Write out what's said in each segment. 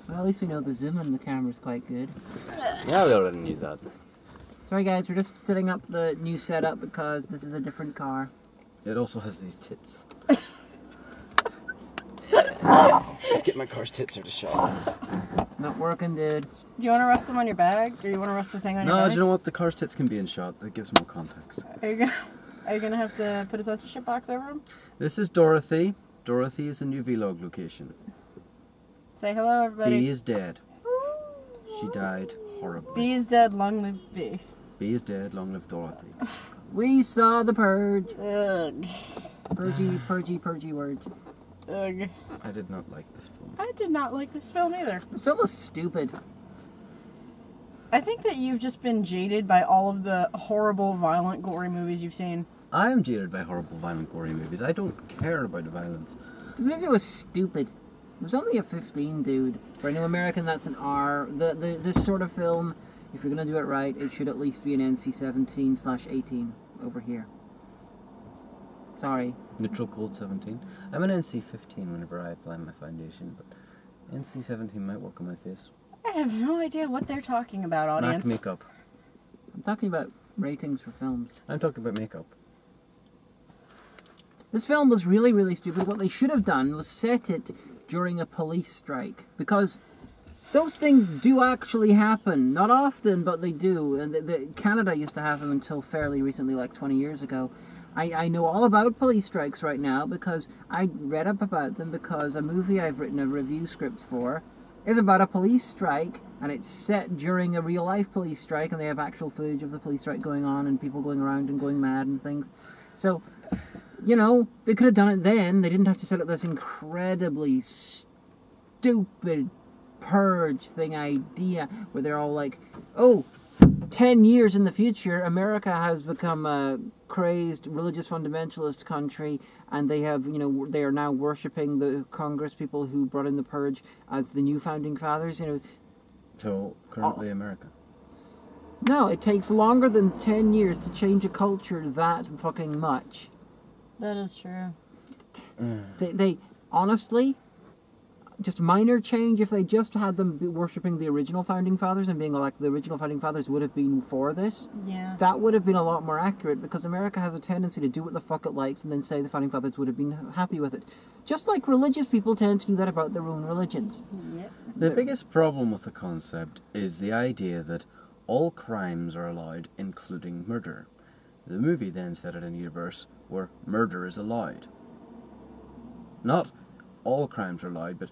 Well, at least we know the zoom on the camera's quite good. Yeah, we already knew that. Sorry guys, we're just setting up the new setup because this is a different car. It also has these tits. Let's get my car's tits out of shot. It's not working, dude. Do you want to rest them on your bag, or you want to rest the thing on your No, bag? you know what? The car's tits can be in shot. It gives more context. Are you gonna have to put a censorship box over them? This is Dorothy. Dorothy is a new vlog location. Say hello, everybody. B is dead. She died horribly. B is dead, long live B. B is dead, long live Dorothy. We saw the Purge. Ugh. Purgy words. Ugh. I did not like this film. I did not like this film either. This film was stupid. I think that you've just been jaded by all of the horrible, violent, gory movies you've seen. I am jaded by horrible, violent, gory movies. I don't care about the violence. This movie was stupid. It was only a 15, dude. For any American, that's an R. This sort of film, if you're gonna do it right, it should at least be an NC-17/18 over here. Sorry. Neutral code 17. I'm an NC-15 whenever I apply my foundation, but NC-17 might work on my face. I have no idea what they're talking about, audience. Not makeup. I'm talking about ratings for films. I'm talking about makeup. This film was really, really stupid. What they should have done was set it during a police strike, because those things do actually happen. Not often, but they do. And Canada used to have them until fairly recently, like 20 years ago. I know all about police strikes right now because I read up about them, because a movie I've written a review script for is about a police strike, and it's set during a real-life police strike, and they have actual footage of the police strike going on and people going around and going mad and things. So, you know, they could have done it then. They didn't have to set up this incredibly stupid Purge thing idea where they're all like, oh, 10 years in the future, America has become a crazed religious fundamentalist country, and they have, you know, they are now worshipping the Congress people who brought in the Purge as the new founding fathers, you know. So, currently America. No, it takes longer than 10 years to change a culture that fucking much. That is true. They honestly, just minor change, if they just had them be worshipping the original founding fathers and being like, the original founding fathers would have been for this, Yeah. that would have been a lot more accurate, because America has a tendency to do what the fuck it likes and then say the founding fathers would have been happy with it. Just like religious people tend to do that about their own religions. Yep. The biggest problem with the concept is the idea that all crimes are allowed, including murder. The movie then set it in a universe where murder is allowed. Not all crimes are allowed, but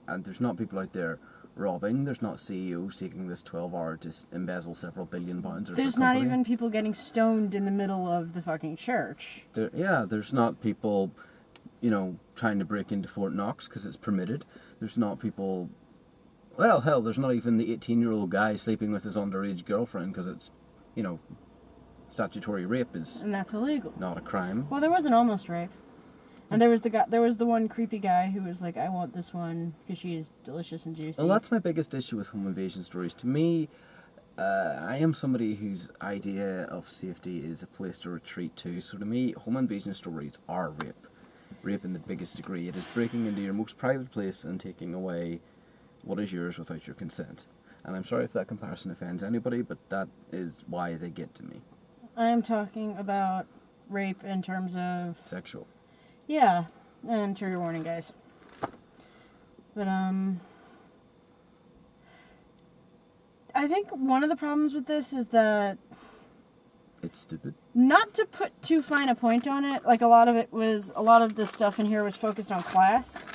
and there's not people out there robbing, there's not CEOs taking this 12 hour to embezzle several £billion. There's not even people getting stoned in the middle of the fucking church. There's not people, you know, trying to break into Fort Knox because it's permitted. There's not people, well, hell, there's not even the 18-year-old guy sleeping with his underage girlfriend because it's, you know, statutory rape is And that's illegal. not a crime. Well, there was an almost rape. And there was the one creepy guy who was like, I want this one because she is delicious and juicy. Well, that's my biggest issue with home invasion stories. To me, I am somebody whose idea of safety is a place to retreat to. So to me, home invasion stories are rape. Rape in the biggest degree. It is breaking into your most private place and taking away what is yours without your consent. And I'm sorry if that comparison offends anybody, but that is why they get to me. I am talking about rape in terms of... Sexual. Yeah, and trigger warning, guys. But, I think one of the problems with this is that... It's stupid. Not to put too fine a point on it, like a lot of the stuff in here was focused on class.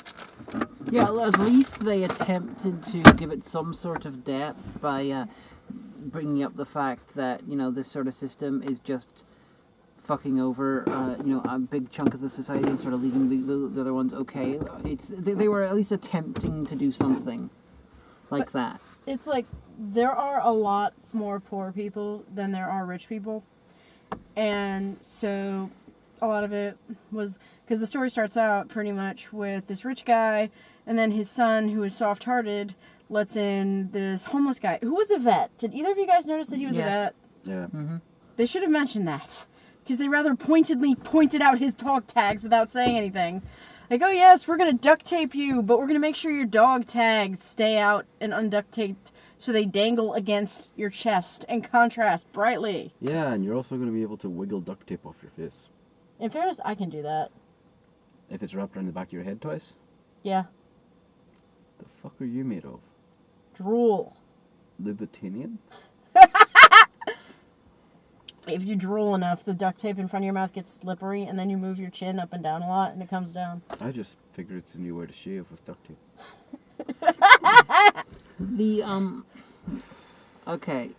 Yeah, at least they attempted to give it some sort of depth by bringing up the fact that, you know, this sort of system is just fucking over, you know, a big chunk of the society and sort of leaving the other ones okay. They were at least attempting to do something like that. It's like, there are a lot more poor people than there are rich people. And so, a lot of it was, because the story starts out pretty much with this rich guy, and then his son, who is soft-hearted, lets in this homeless guy, who was a vet. Did either of you guys notice that he was a vet? Yeah. Mm-hmm. They should have mentioned that. Because they rather pointedly pointed out his dog tags without saying anything. Like, oh yes, we're gonna duct tape you, but we're gonna make sure your dog tags stay out and unduct taped so they dangle against your chest and contrast brightly. Yeah, and you're also going to be able to wiggle duct tape off your face. In fairness, I can do that. If it's wrapped around the back of your head twice? Yeah. The fuck are you made of? Drool. Libertinian? If you drool enough, the duct tape in front of your mouth gets slippery, and then you move your chin up and down a lot, and it comes down. I just figure it's a new way to shave with duct tape. Okay.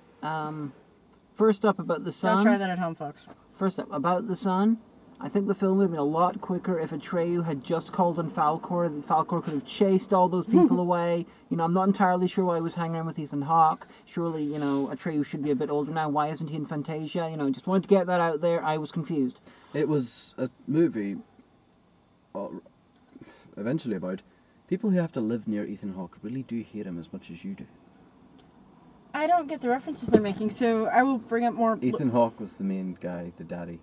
First up about the sun. Don't try that at home, folks. First up, about the sun. I think the film would have been a lot quicker if Atreyu had just called on Falcor. Falcor could have chased all those people away. You know, I'm not entirely sure why he was hanging around with Ethan Hawke. Surely, you know, Atreyu should be a bit older now. Why isn't he in Fantasia? You know, just wanted to get that out there. I was confused. It was a movie eventually about people who have to live near Ethan Hawke really do hate him as much as you do. I don't get the references they're making, so I will bring up more... Ethan Hawke was the main guy, the daddy.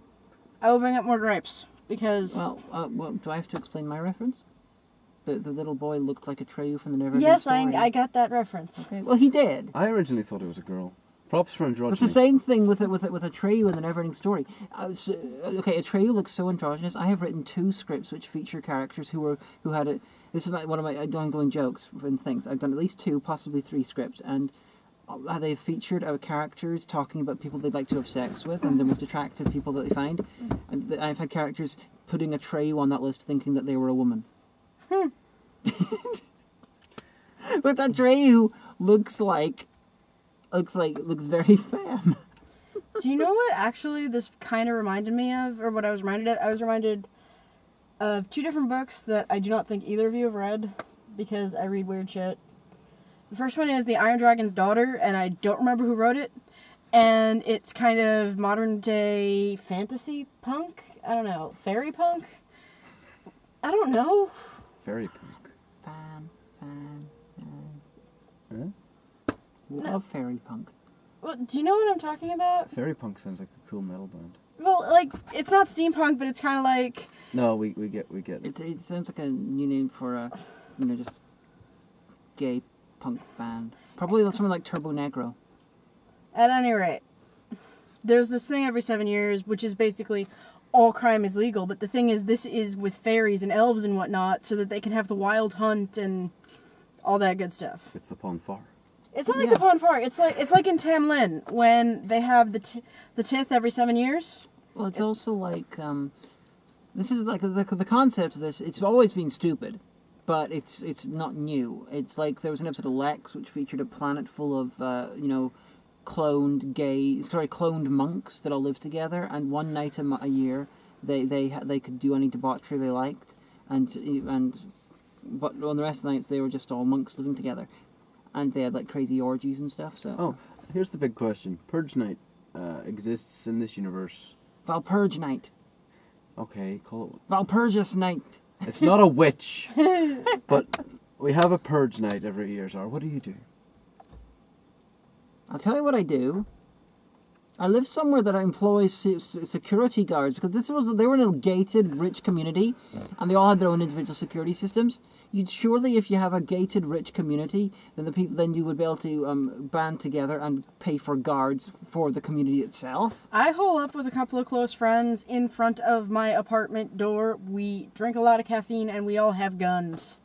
I will bring up more gripes, because... Well, do I have to explain my reference? The little boy looked like Atreyu from the Neverending Yes, Story. I got that reference. Okay, well, he did. I originally thought it was a girl. Props for androgyny. It's the same thing with Atreyu in the Neverending Story. Okay, Atreyu looks so androgynous. I have written 2 scripts which feature characters who had a... This is one of my ongoing jokes and things. I've done at least 2, possibly 3 scripts, and they've featured characters talking about people they'd like to have sex with and the most attractive people that they find. And I've had characters putting Atreyu on that list thinking that they were a woman. But Atreyu looks very femme. Do you know what actually this kind of reminded me of, or what I was reminded of? I was reminded of 2 different books that I do not think either of you have read, because I read weird shit. The first one is The Iron Dragon's Daughter, and I don't remember who wrote it. And it's kind of modern day fantasy punk? I don't know. Fairy punk? I don't know. Fairy punk. Fan. Huh? Love fairy punk. Well, do you know what I'm talking about? Fairy punk sounds like a cool metal band. Well, like, it's not steampunk, but it's kind of like... No, we get it. It sounds like a new name for a, just gay punk band. Probably something like Turbo Negro. At any rate, there's this thing every 7 years, which is basically all crime is legal, but the thing is, this is with fairies and elves and whatnot, so that they can have the wild hunt and all that good stuff. It's the Pon farr. It's not like the Pon farr. It's like in Tamlin, when they have the tith every 7 years. Well, it's also like, this is like, the concept of this, it's always been stupid, but it's not new. It's like, there was an episode of Lex, which featured a planet full of, cloned monks that all live together, and one night a year, they could do any debauchery they liked, but on the rest of the nights, they were just all monks living together. And they had like crazy orgies and stuff, so... Oh, here's the big question. Purge Night exists in this universe. Valpurge Night. Okay, call it... Valpurgis Night. It's not a witch. But we have a Purge Night every year, Zara. What do you do? I'll tell you what I do. I live somewhere that employs security guards, because they were in a gated, rich community, and they all had their own individual security systems. You'd surely, if you have a gated, rich community, then you would be able to band together and pay for guards for the community itself. I hole up with a couple of close friends in front of my apartment door. We drink a lot of caffeine, and we all have guns.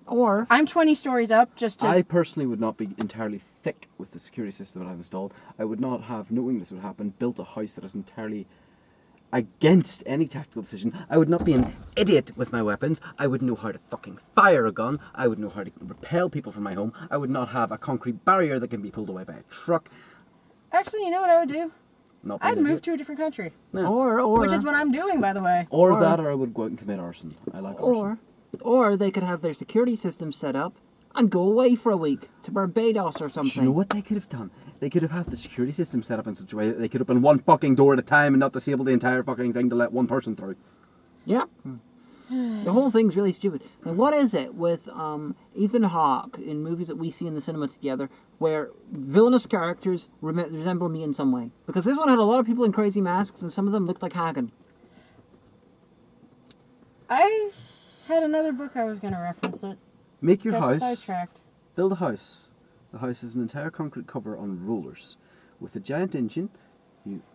Or... I'm 20 stories up, just to... I personally would not be entirely thick with the security system that I've installed. I would not have, knowing this would happen, built a house that is entirely against any tactical decision. I would not be an idiot with my weapons. I would know how to fucking fire a gun. I would know how to repel people from my home. I would not have a concrete barrier that can be pulled away by a truck. Actually, you know what I would do? Not be I'd an move idiot. to a different country. No. Or... Which is what I'm doing, by the way. Or that, or I would go out and commit arson. I like arson. Or they could have their security system set up and go away for a week to Barbados or something. Do you know what they could have done? They could have had the security system set up in such a way that they could open one fucking door at a time and not disable the entire fucking thing to let one person through. Yeah. The whole thing's really stupid. Now, what is it with Ethan Hawke in movies that we see in the cinema together where villainous characters resemble me in some way? Because this one had a lot of people in crazy masks and some of them looked like Hagan. had another book I was going to reference that Make your got house. sidetracked. Build a house. The house is an entire concrete cover on rollers. With a giant engine,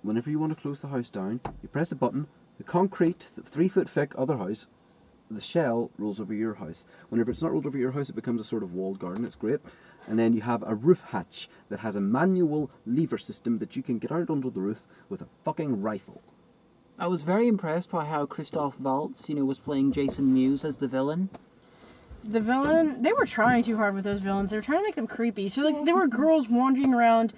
whenever you want to close the house down, you press a button, the concrete, the 3 foot thick other house, the shell rolls over your house. Whenever it's not rolled over your house, it becomes a sort of walled garden. It's great. And then you have a roof hatch that has a manual lever system that you can get out onto the roof with a fucking rifle. I was very impressed by how Christoph Waltz, was playing Jason Mewes as the villain. The villain, they were trying too hard with those villains. They were trying to make them creepy. So, like, there were girls wandering around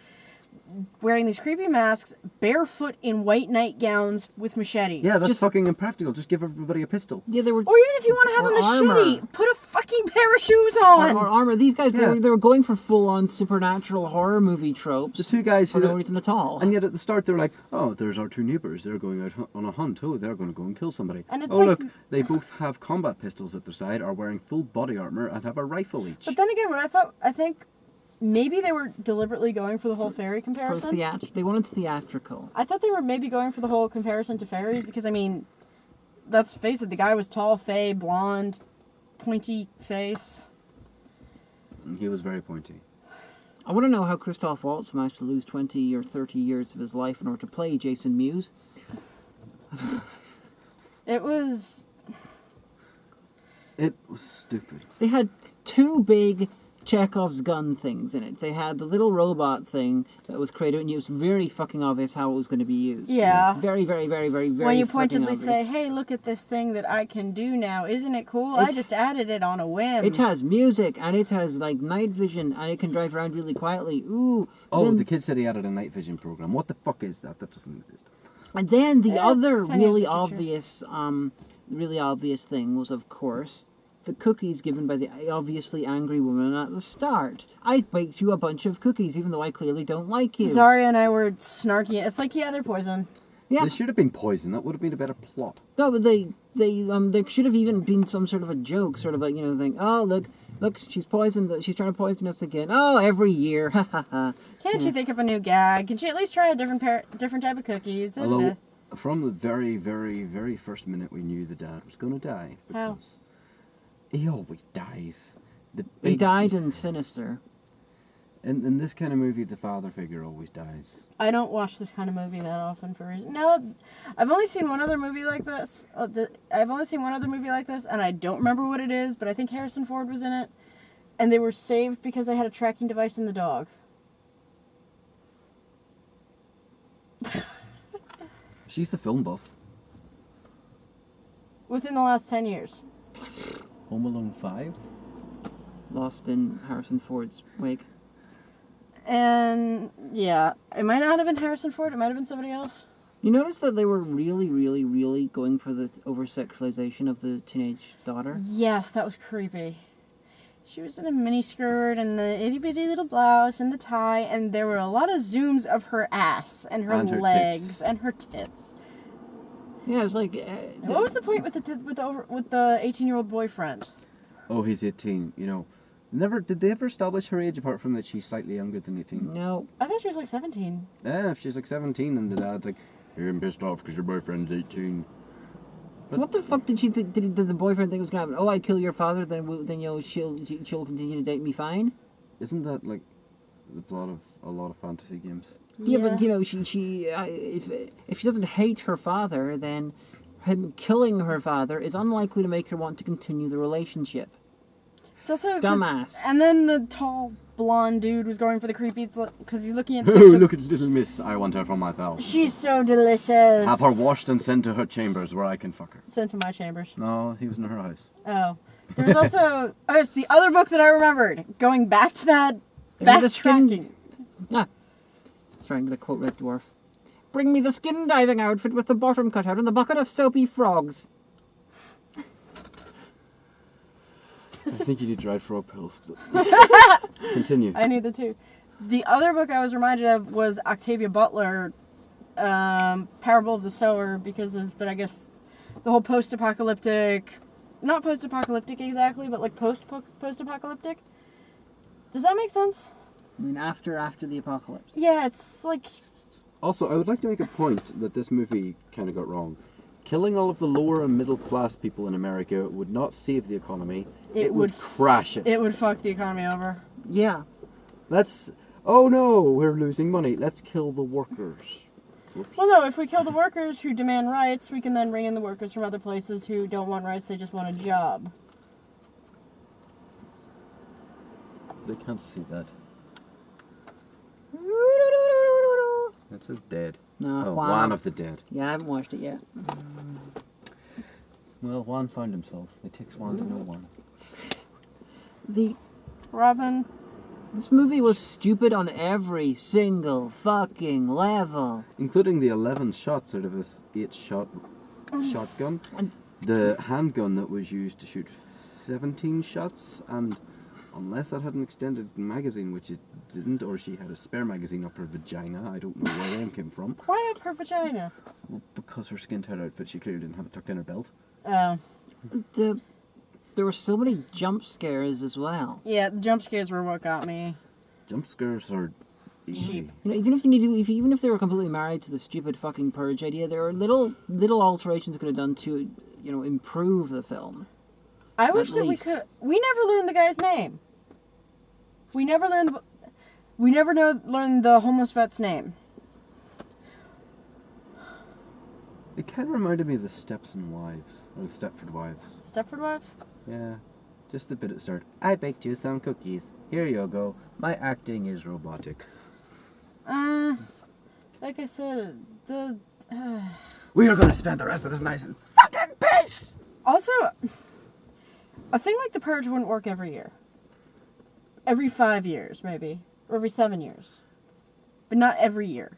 wearing these creepy masks, barefoot in white nightgowns with machetes. Yeah, that's fucking impractical. Just give everybody a pistol. Yeah, they were. Or even if you want to have a machete, put a fucking pair of shoes on. Or armor. These guys, they were going for full-on supernatural horror movie tropes. The two guys for no reason at all. And yet at the start they're like, oh, there's our two neighbours. They're going out on a hunt. Oh, they're going to go and kill somebody. And it's oh, like, look, they both have combat pistols at their side, are wearing full body armour, and have a rifle each. But then again, I think maybe they were deliberately going for the whole fairy comparison. They wanted theatrical. I thought they were maybe going for the whole comparison to fairies because, I mean, let's face it, the guy was tall, fey, blonde, pointy face. He was very pointy. I want to know how Christoph Waltz managed to lose 20 or 30 years of his life in order to play Jason Mewes. It was stupid. They had two big Chekhov's gun things in it. They had the little robot thing that was created, and it was very fucking obvious how it was going to be used. Yeah. Very, very, very, very, very when you fucking pointedly obvious. say, hey, look at this thing that I can do now. Isn't it cool? I just added it on a whim. It has music, and it has, like, night vision, and it can drive around really quietly. Ooh. Oh, then, the kid said he added a night vision program. What the fuck is that? That doesn't exist. And then the other 10 years in really the obvious thing was, of course, the cookies given by the obviously angry woman at the start. I baked you a bunch of cookies, even though I clearly don't like you. Zarya and I were snarky. It's like, yeah, they're poison. Yeah. They should have been poison. That would have been a better plot. No, but there should have even been some sort of a joke, sort of like, saying, oh, look, she's poisoned, she's trying to poison us again. Oh, every year, ha ha ha. Can't you think of a new gag? Can she at least try a different type of cookies? And, Although, from the very, very, very first minute we knew the dad was going to die. How? Because he always dies. He died in Sinister. In this kind of movie, the father figure always dies. I don't watch this kind of movie that often for a reason. No, I've only seen one other movie like this. I've only seen one other movie like this, and I don't remember what it is, but I think Harrison Ford was in it. And they were saved because they had a tracking device in the dog. She's the film buff. Within the last 10 years. Home Alone 5? Lost in Harrison Ford's wake. And, yeah, it might not have been Harrison Ford, it might have been somebody else. You notice that they were really, really, really going for the over-sexualization of the teenage daughter? Yes, that was creepy. She was in a miniskirt and the itty-bitty little blouse and the tie, and there were a lot of zooms of her ass and her legs tits. and her tits. Yeah, it was like... What was the point with the 18-year-old boyfriend? Oh, he's 18. Did they ever establish her age apart from that she's slightly younger than 18? No. I thought she was like 17. Yeah, if she's like 17 and the dad's like, you're pissed off because your boyfriend's 18. But what the fuck did the boyfriend think was going to happen? Oh, I kill your father, then she'll continue to date me fine? Isn't that like the plot of a lot of fantasy games? Yeah, but if she doesn't hate her father, then him killing her father is unlikely to make her want to continue the relationship. It's also dumbass. And then the tall blonde dude was going for the creepy because he's looking at. Oh, look at little miss! I want her for myself. She's so delicious. Have her washed and sent to her chambers where I can fuck her. Sent to my chambers. No, he was in her house. Oh, there was also it's the other book that I remembered. Going back to that backtracking. Sorry, I'm gonna quote Red Dwarf. Bring me the skin diving outfit with the bottom cut out and the bucket of soapy frogs. I think you need dried frog pills. But continue. I need the two. The other book I was reminded of was Octavia Butler, Parable of the Sower, but I guess the whole post-apocalyptic, not post-apocalyptic exactly, but like post-apocalyptic. Does that make sense? I mean, after the apocalypse. Yeah, it's like... Also, I would like to make a point that this movie kind of got wrong. killing all of the lower and middle class people in America would not save the economy. It would would crash it. It would fuck the economy over. Yeah. Oh no, we're losing money. Let's kill the workers. Whoops. Well, no, if we kill the workers who demand rights, we can then bring in the workers from other places who don't want rights, they just want a job. They can't see that. It says dead. No, Oh, Juan. Juan of the Dead. Yeah, I haven't watched it yet. Well, Juan found himself. It takes Juan to know Juan. Robyn, This movie was stupid on every single fucking level. Including the 11 shots out of his 8-shot shotgun. And- The handgun that was used to shoot 17 shots, and unless that had an extended magazine, which it didn't, or she had a spare magazine up her vagina, I don't know where them came from. why up her vagina? Well, because her skin-tight outfit, she clearly didn't have it tucked in her belt. Oh. There were so many jump scares as well. Yeah, the jump scares were what got me. Jump scares are easy. Cheap. You know, even if they were completely married to the stupid fucking Purge idea, there are little alterations they could have done to, improve the film. I wish that least. we never learned the guy's name. We never learned the homeless vet's name. It kind of reminded me of the Stepson Wives, or the Stepford Wives. Stepford Wives? Yeah, just the bit at start. I baked you some cookies. Here you go. My acting is robotic. Like I said, We are going to spend the rest of this night in fucking peace! also, a thing like The Purge wouldn't work every year. Every 5 years, maybe. Or every 7 years. But not every year.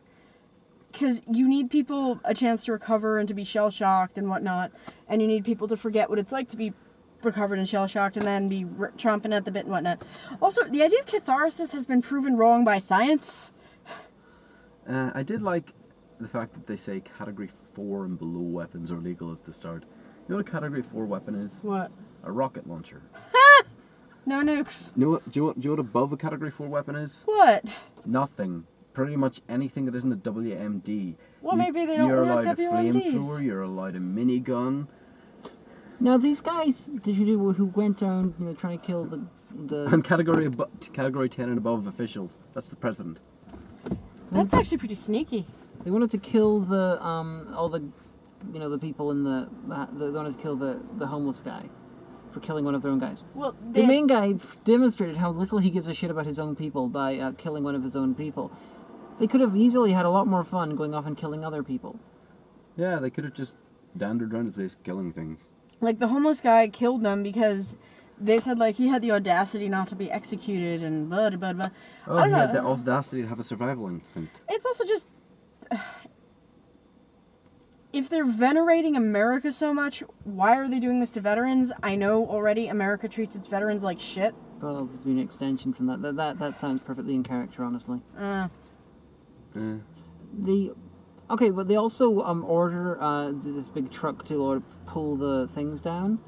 Because you need people a chance to recover and to be shell-shocked and whatnot. And you need people to forget what it's like to be recovered and shell-shocked and then be chomping at the bit and whatnot. Also, the idea of catharsis has been proven wrong by science. I did like the fact that they say Category 4 and below weapons are legal at the start. You know what a Category 4 weapon is? What? A rocket launcher. No nukes. Do you know what above a Category 4 weapon is? What? Nothing. Pretty much anything that isn't a WMD. Well, maybe they don't You're want allowed a WMDs. flamethrower, you're allowed a minigun. Now these guys, who went down, trying to kill the And category 10 and above officials. That's the president. That's actually pretty sneaky. they wanted to kill the all the, the people in they wanted to kill the homeless guy for killing one of their own guys. Well, The main guy demonstrated how little he gives a shit about his own people by killing one of his own people. They could have easily had a lot more fun going off and killing other people. Yeah, they could have just dandered around the place killing things. like the homeless guy killed them because they said like he had the audacity not to be executed and blah blah blah. Oh, I don't he had know. the audacity to have a survival instinct. It's also just if they're venerating America so much, why are they doing this to veterans? I know already America treats its veterans like shit. Probably an extension from that. That sounds perfectly in character, honestly. But they also order this big truck to pull the things down.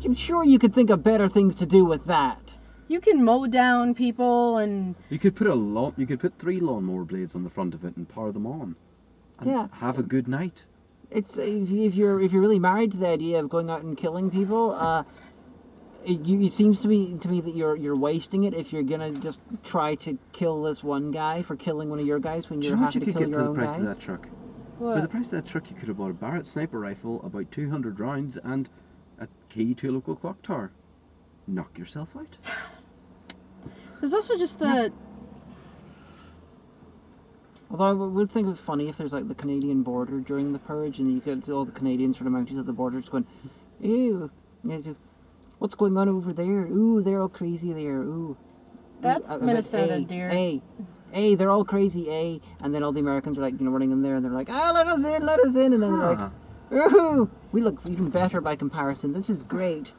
I'm sure you could think of better things to do with that. You can mow down people and You could put 3 lawnmower blades on the front of it and power them on. And Yeah. have a good night. It's if you're really married to the idea of going out and killing people, it seems to me that you're wasting it if you're gonna just try to kill this one guy for killing one of your guys when Do you're you know what happy you to could kill get your for the own price guy. of that truck? what? For the price of that truck, you could have bought a Barrett sniper rifle, about 200 rounds, and a key to a local clock tower. Knock yourself out. There's also just the Although I would think it was funny if there's like the Canadian border during the Purge and you get all the Canadians sort of mounties at the border just going, ew, it's just, what's going on over there? Ooh, they're all crazy there. Ooh. That's I bet, Minnesota, "Hey, dear." Hey, they're all crazy, and then all the Americans are like, running in there and they're like, let us in, and then they're like, ooh, we look even better by comparison. This is great.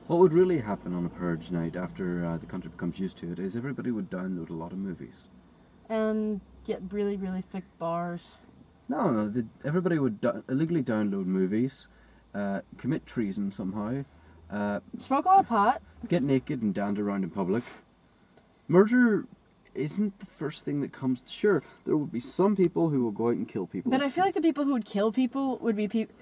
What would really happen on a Purge night after the country becomes used to it is everybody would download a lot of movies. and get really, really thick bars. No, everybody would illegally download movies, commit treason somehow, Smoke a lot of pot. get naked and dander around in public. Murder isn't the first thing that comes. Sure, there will be some people who will go out and kill people. But I feel like the people who would kill people would be people.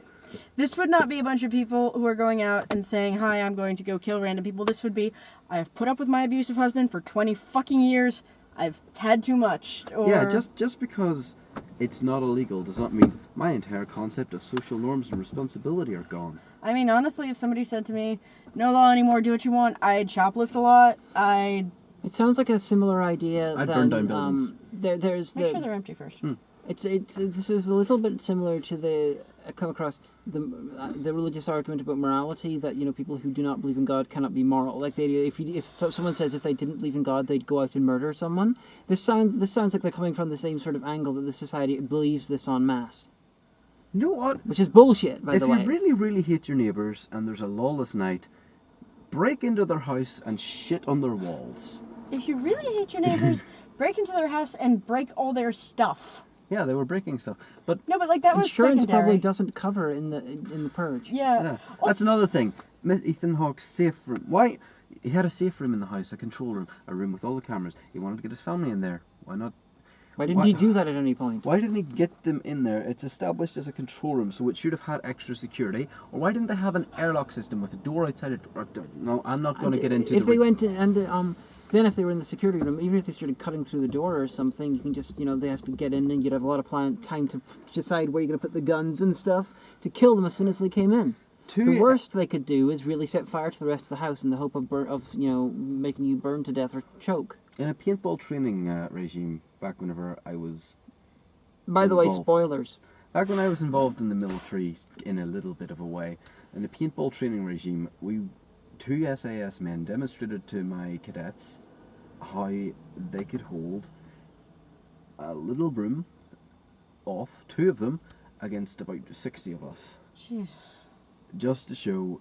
This would not be a bunch of people who are going out and saying, "Hi, I'm going to go kill random people." This would be, "I have put up with my abusive husband for 20 fucking years. I've had too much." Or, Yeah, just because it's not illegal does not mean my entire concept of social norms and responsibility are gone. I mean, honestly, if somebody said to me, "No law anymore, do what you want," I'd shoplift a lot. It sounds like a similar idea. I'd burn down buildings. There's Make sure they're empty first. This is a little bit similar to the I come across the religious argument about morality, that people who do not believe in God cannot be moral. Like the idea, if someone says if they didn't believe in God they'd go out and murder someone. This sounds like they're coming from the same sort of angle, that the society believes this en masse. You know what? Which is bullshit, by the way. If you really, really hate your neighbours and there's a lawless night, break into their house and shit on their walls. If you really hate your neighbors, break into their house and break all their stuff. Yeah, they were breaking stuff, but No, but like that was Insurance secondary. probably doesn't cover in the Purge. Yeah. that's another thing. Ethan Hawke's safe room. Why? He had a safe room in the house, a control room, a room with all the cameras. He wanted to get his family in there. Why not? Why didn't he do that at any point? Why didn't he get them in there? It's established as a control room, so it should have had extra security. Or why didn't they have an airlock system with a door outside it? No, I'm not going to get into. If they went to, and then if they were in the security room, even if they started cutting through the door or something, you can just they have to get in, and you'd have a lot of time to decide where you're going to put the guns and stuff to kill them as soon as they came in. The worst they could do is really set fire to the rest of the house in the hope of making you burn to death or choke. In a paintball training regime, back whenever I was. By the way, involved. spoilers. Back when I was involved in the military in a little bit of a way, in the paintball training regime, two SAS men demonstrated to my cadets how they could hold a little broom off, two of them, against about 60 of us. Jesus. Just to show,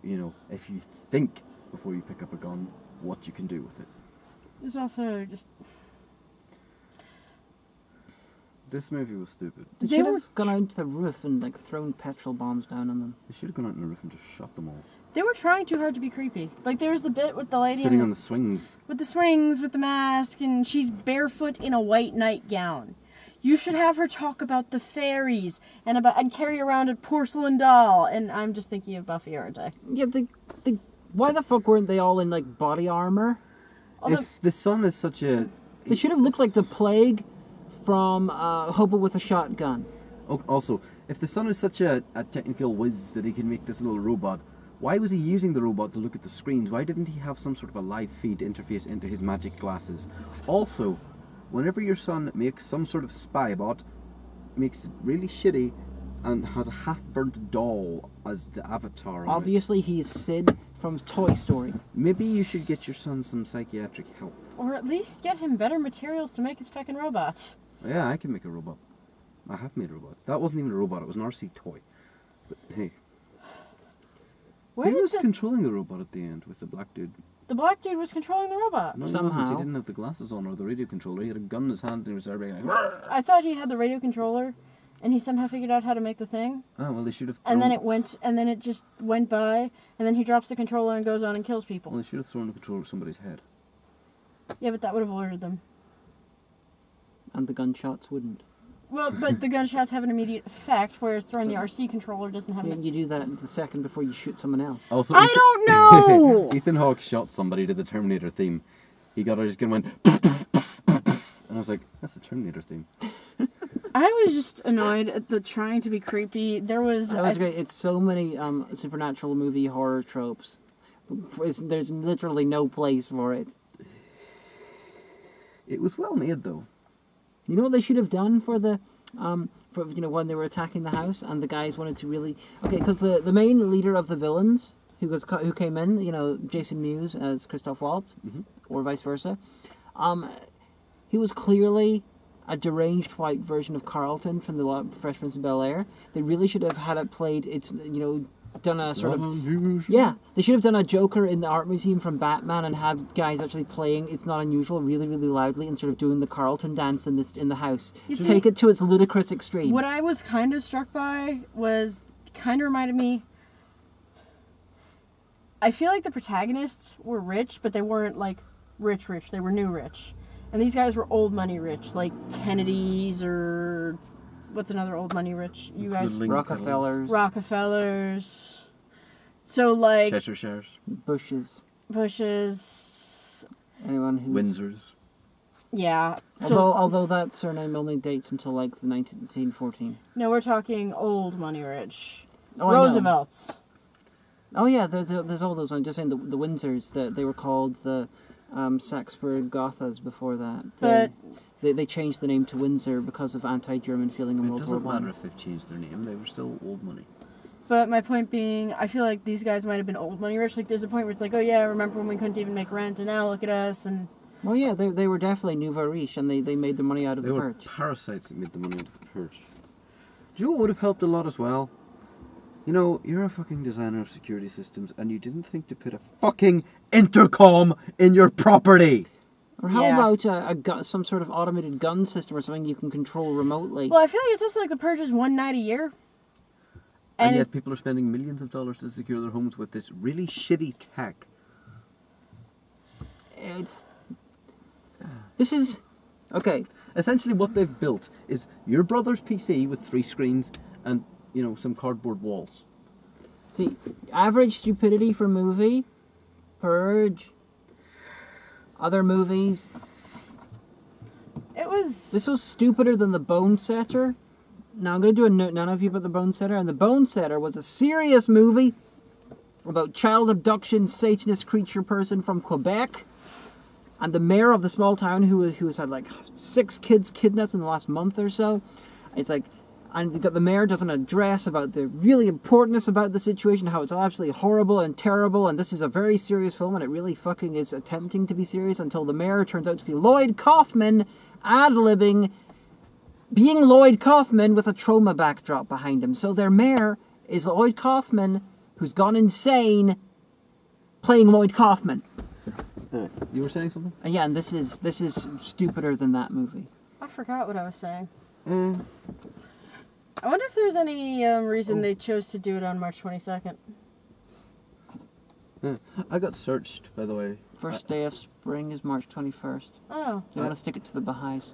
if you think before you pick up a gun, what you can do with it. There's also just... This movie was stupid. They should have gone out to the roof and thrown petrol bombs down on them. They should have gone out on the roof and just shot them all. They were trying too hard to be creepy. Like, there's the bit with the lady sitting on the swings. with the swings, with the mask, and she's barefoot in a white nightgown. You should have her talk about the fairies and carry around a porcelain doll. And I'm just thinking of Buffy, aren't I? Yeah, why the fuck weren't they all in body armor? Although, If the sun is such a... They should have looked like the Plague from Hobo with a Shotgun. Oh, also, if the son is such a technical whiz that he can make this little robot, why was he using the robot to look at the screens? Why didn't he have some sort of a live feed interface into his magic glasses? Also, whenever your son makes some sort of spy bot, makes it really shitty, and has a half-burnt doll as the avatar on Obviously, he is Sid from Toy Story. Maybe you should get your son some psychiatric help. or at least get him better materials to make his fucking robots. Yeah, I can make a robot. I have made robots. That wasn't even a robot, it was an RC toy. But hey. Where Who did was the, controlling the robot at the end with the black dude? the black dude was controlling the robot? No, he wasn't. He Somehow. didn't have the glasses on or the radio controller. He had a gun in his hand and he was there being like, I thought he had the radio controller, and he somehow figured out how to make the thing. oh, well, they should have And then it just went by, and then he drops the controller and goes on and kills people. Well, they should have thrown the controller at somebody's head. Yeah, but that would have alerted them. And the gunshots wouldn't. Well, but the gunshots have an immediate effect, whereas throwing the RC controller doesn't have You do that the second before you shoot someone else. Also, I don't know! Ethan Hawke shot somebody to the Terminator theme. He got out his gun and went, and I was like, that's the Terminator theme. I was just annoyed at the trying to be creepy. There was... That was great. It's so many supernatural movie horror tropes. There's literally no place for it. It was well made, though. You know what they should have done for the, when they were attacking the house and the guys wanted to really, because the main leader of the villains who came in, Jason Mewes as Christoph Waltz, or vice versa, he was clearly a deranged white version of Carlton from the Fresh Prince of Bel-Air. They really should have had it played. Done a sort of they should have done a Joker in the art museum from Batman and had guys actually playing It's Not Unusual really, really loudly and sort of doing the Carlton dance in the house. Take it to its ludicrous extreme. What I was kind of struck by was kind of reminded me. I feel like the protagonists were rich, but they weren't like rich. They were new rich, And these guys were old money rich, like Kennedys or what's another old money rich? You guys, Rockefellers. Rockefellers. So like Cheshire's. Bushes. Anyone who's... Windsors. Yeah. So Although that surname only dates until like the 1914. no, we're talking old money rich. Oh, I know. Roosevelts. Oh yeah, there's all those. I'm just saying the Windsors. They were called the Saxburg Gothas before that. But They changed the name to Windsor because of anti-German feeling in It World War doesn't One. matter if they've changed their name, they were still old money. But my point being, I feel like these guys might have been old money rich. Like, there's a point where it's like, oh yeah, remember when we couldn't even make rent, and now look at us. And Well, yeah, they were definitely nouveau riche, and they made the money out of They the were Purge. parasites that made the money out of the Purge. Do you know what would have helped a lot as well? You know, you're a fucking designer of security systems, and you didn't think to put a fucking intercom in your property. Or how Yeah. about some sort of automated gun system or something you can control remotely? well, I feel like it's also like the Purge is one night a year. And And yet people are spending millions of dollars to secure their homes with this really shitty tech. This is... Okay, Essentially what they've built is your brother's PC with 3 screens and, you know, some cardboard walls. see, average stupidity for movie, Purge, other movies. it was... This was stupider than The Bone Setter. Now I'm going to do a none of you but The Bone Setter. And The Bone Setter was a serious movie about child abduction, Satanist creature person from Quebec. And the mayor of the small town who has had like 6 kids kidnapped in the last month or so. It's like, and the mayor does an address about the really importance about the situation, how it's absolutely horrible and terrible, and this is a very serious film, and it really fucking is attempting to be serious until the mayor turns out to be Lloyd Kaufman, ad-libbing, being Lloyd Kaufman with a trauma backdrop behind him. So their mayor is Lloyd Kaufman, who's gone insane, playing Lloyd Kaufman. You were saying something? And yeah, and this is stupider than that movie. I forgot what I was saying. Uh, I wonder if there's any reason they chose to do it on March 22nd. I got searched, by the way. First day of spring is March 21st. Oh. They want to stick it to the Baha'is.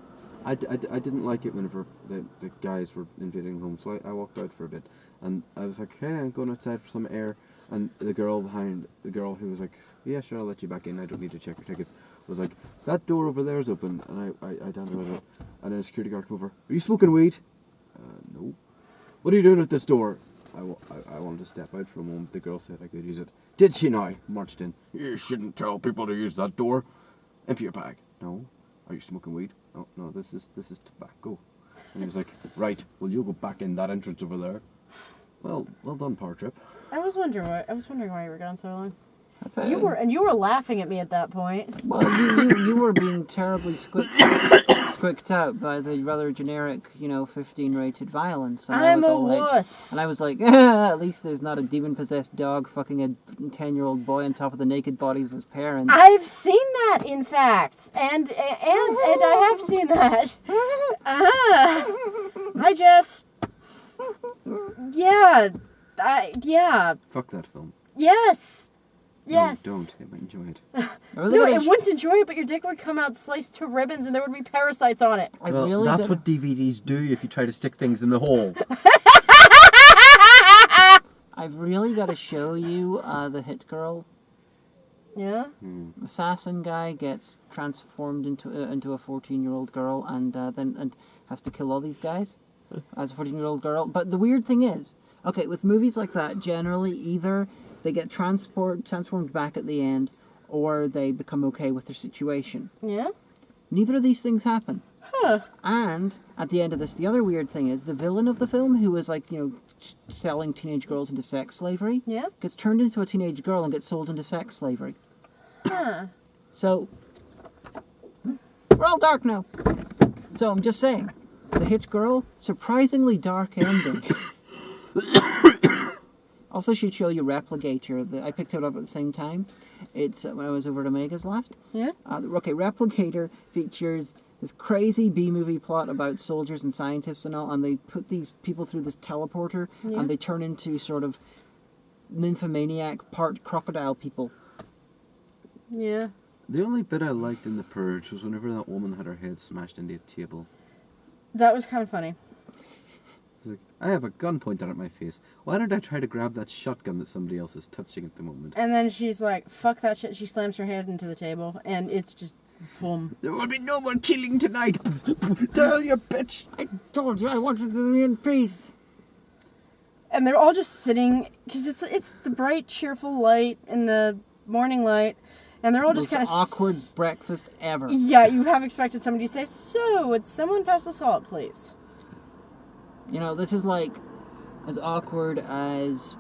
I didn't like it whenever the guys were invading the home, so I walked out for a bit. And I was like, hey, I'm going outside for some air. And the girl who was like, yeah, sure, I'll let you back in, I don't need to check your tickets, was like, that door over there is open. And I danced about it. And then a security guard came over, are you smoking weed? No. What are you doing at this door? I wanted to step out for a moment. The girl said I could use it. Did she now? Marched in. You shouldn't tell people to use that door. Empty your bag. No. Are you smoking weed? No, this is tobacco. And he was like, right, well, you'll go back in that entrance over there. Well done, Power Trip. I was wondering why you were gone so long. I You were laughing at me at that point. Well, you were being terribly squicked out by the rather generic, 15 rated violence. And I'm I was a all like, wuss. and I was like, at least there's not a demon-possessed dog fucking a 10-year-old boy on top of the naked bodies of his parents. I've seen that, in fact, and I have seen that. I just, yeah. Fuck that film. Yes. Yes. No, don't. I might enjoy it. I really No, gotta it wouldn't enjoy it, but your dick would come out sliced to ribbons and there would be parasites on it. I Well, really that's did- what DVDs do if you try to stick things in the hole. I've really got to show you the hit girl. Yeah? Assassin guy gets transformed into a 14-year-old girl and then has to kill all these guys as a 14-year-old girl. But the weird thing is, okay, with movies like that, generally either they get transformed back at the end, or they become okay with their situation. Yeah? Neither of these things happen. Huh. And at the end of this, the other weird thing is the villain of the film, who is like, selling teenage girls into sex slavery, Yeah? gets turned into a teenage girl and gets sold into sex slavery. Huh. So, we're all dark now. So I'm just saying, the hit girl, surprisingly dark ending. Also should show you Replicator. I picked it up at the same time. It's when I was over at Omega's last. Yeah? Okay, Replicator features this crazy B-movie plot about soldiers and scientists and all, and they put these people through this teleporter, Yeah. and they turn into sort of nymphomaniac, part crocodile people. Yeah. The only bit I liked in The Purge was whenever that woman had her head smashed into a table. That was kind of funny. It's like, I have a gun pointed at my face. Why don't I try to grab that shotgun that somebody else is touching at the moment? And then she's like, fuck that shit. She slams her head into the table, and it's just boom. There will be no more killing tonight! Tell you, bitch! I told you I wanted to be in peace. And they're all just sitting, because it's the bright, cheerful light and the morning light, and they're all just kind of awkward breakfast ever. Yeah, you have expected somebody to say, so, would someone pass the salt, please? You know, this is like as awkward as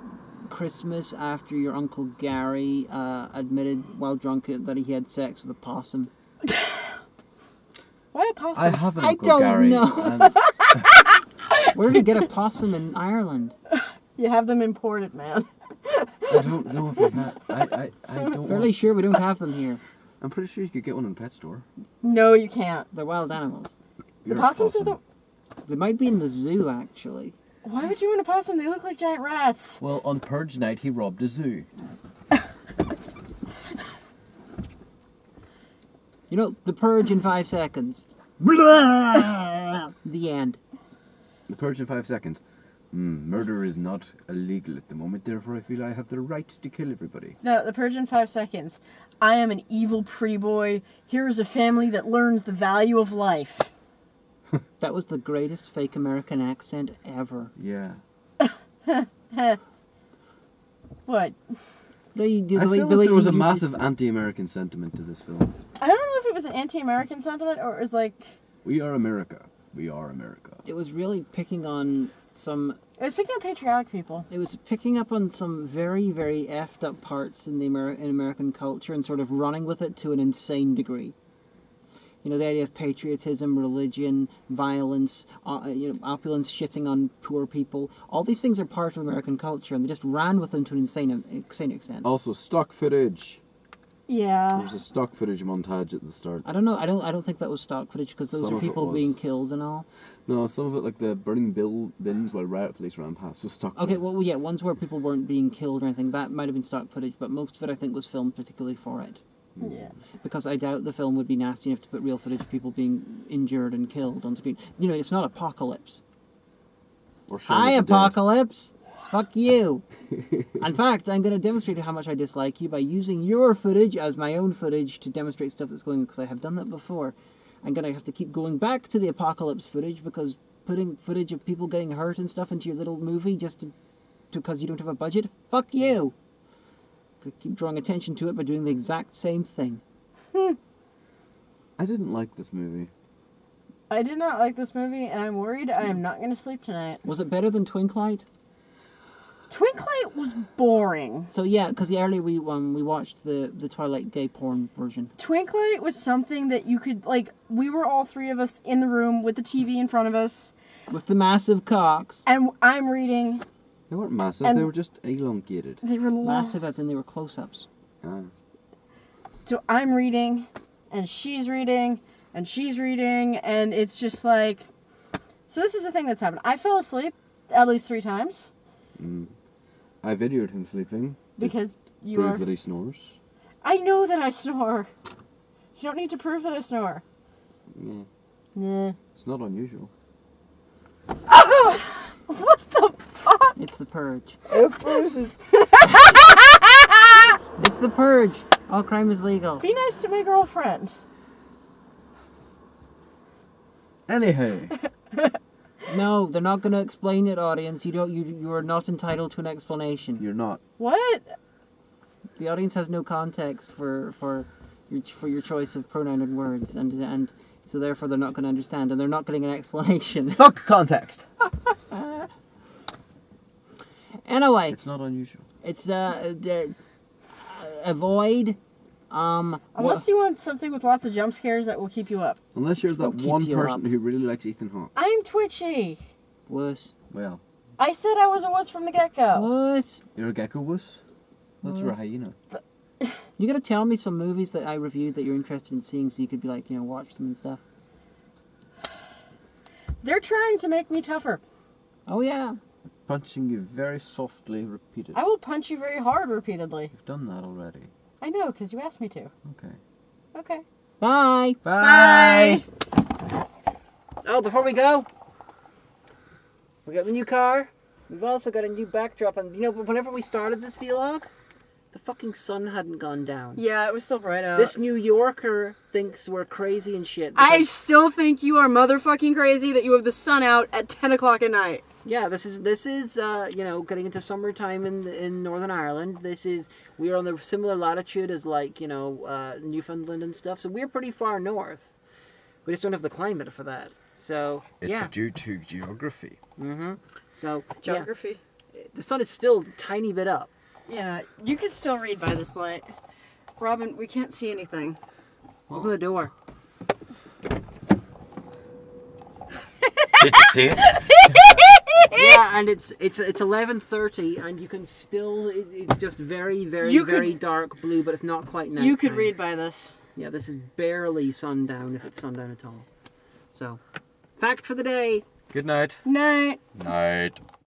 Christmas after your Uncle Gary admitted while drunk that he had sex with a possum. Why a possum? I have an I Uncle don't Gary. know. Where did you get a possum in Ireland? You have them imported, man. I don't know if we have. I don't. Fairly sure we don't have them here. I'm pretty sure you could get one in a pet store. No, you can't. They're wild animals. The You're a possums are possum. They might be in the zoo, actually. Why would you want a possum? They look like giant rats. Well, on Purge night, he robbed a zoo. You know, The Purge in 5 seconds. Blah! The end. The Purge in 5 seconds. Murder is not illegal at the moment, therefore I feel I have the right to kill everybody. No, the Purge in 5 seconds. I am an evil pretty boy. Here is a family that learns the value of life. That was the greatest fake American accent ever. Yeah. What? I I feel like there was a massive anti-American sentiment to this film. I don't know if it was an anti-American sentiment or it was like... We are America. We are America. It was really picking on some... It was picking up patriotic people. It was picking up on some very, very effed up parts in the in American culture and sort of running with it to an insane degree. You know, the idea of patriotism, religion, violence, opulence, shitting on poor people. All these things are part of American culture, and they just ran with them to an insane extent. Also, stock footage. Yeah. There's a stock footage montage at the start. I don't know. I don't think that was stock footage because those Some are of it people was. being killed and all. No, some of it, like the burning bins while riot police ran past, was stock Okay, footage. well, yeah, ones where people weren't being killed or anything, that might have been stock footage, but most of it, I think, was filmed particularly for it. Yeah. Because I doubt the film would be nasty enough to put real footage of people being injured and killed on screen. You know, it's not Apocalypse. Or Shaun Hi, of the Dead. Apocalypse! Fuck you! In fact, I'm going to demonstrate how much I dislike you by using your footage as my own footage to demonstrate stuff that's going on, because I have done that before. I'm going to have to keep going back to the Apocalypse footage, because putting footage of people getting hurt and stuff into your little movie just because you don't have a budget? Fuck you! To keep drawing attention to it by doing the exact same thing. I didn't like this movie. I did not like this movie, and I'm worried I am not going to sleep tonight. Was it better than Twinklight? Twinklight was boring. So yeah, because earlier we watched the Twilight gay porn version. Twinklight was something that you could, like, we were all three of us in the room with the TV in front of us, With the massive cocks. and I'm reading. They weren't massive, And- they were just elongated. They were long. Massive as in they were close-ups. Ah. So I'm reading, and she's reading, and she's reading, and it's just like... So this is the thing that's happened. I fell asleep at least 3 times. I videoed him sleeping. Because you Prove are... that he snores. I know that I snore. You don't need to prove that I snore. Yeah. Nah. It's not unusual. What the fuck? It's the Purge. It's It's the Purge. All crime is legal. Be nice to my girlfriend. Anyhow. No, they're not going to explain it, audience. You are not entitled to an explanation. You're not. What? The audience has no context for your choice of pronoun and words, and so therefore they're not going to understand, and they're not getting an explanation. Fuck context. Anyway, It's not unusual. it's avoid. Unless you want something with lots of jump scares that will keep you up. Unless you're that Won't keep one you person up. who really likes Ethan Hawke. I'm twitchy. Wuss. Well, I said I was a wuss from the get-go. Wuss. you're a gecko wuss? That's Wuss. a hyena. You gotta tell me some movies that I reviewed that you're interested in seeing, so you could be like, watch them and stuff. They're trying to make me tougher. Oh yeah. Punching you very softly, repeatedly. I will punch you very hard repeatedly. You've done that already. I know, because you asked me to. Okay. Okay. Bye. Bye. Oh, before we go, we got the new car. We've also got a new backdrop, and you know, whenever we started this vlog, the fucking sun hadn't gone down. Yeah, it was still bright out. This New Yorker thinks we're crazy and shit. I because- still think you are motherfucking crazy that you have the sun out at 10 o'clock at night. Yeah, this is you know, getting into summertime in Northern Ireland. We are on the similar latitude as like, you know, Newfoundland and stuff. So we're pretty far north. We just don't have the climate for that. So It's yeah. due to geography. So Geography. yeah, the sun is still a tiny bit up. Yeah, you can still read by this light. Robyn, we can't see anything. Open the door. Did you see it? Yeah, and it's 11:30, and you can still. It's just very, very, very dark blue, but it's not quite night. You could read by this. Yeah, this is barely sundown, if it's sundown at all. So, fact for the day. Good night. Night. Night.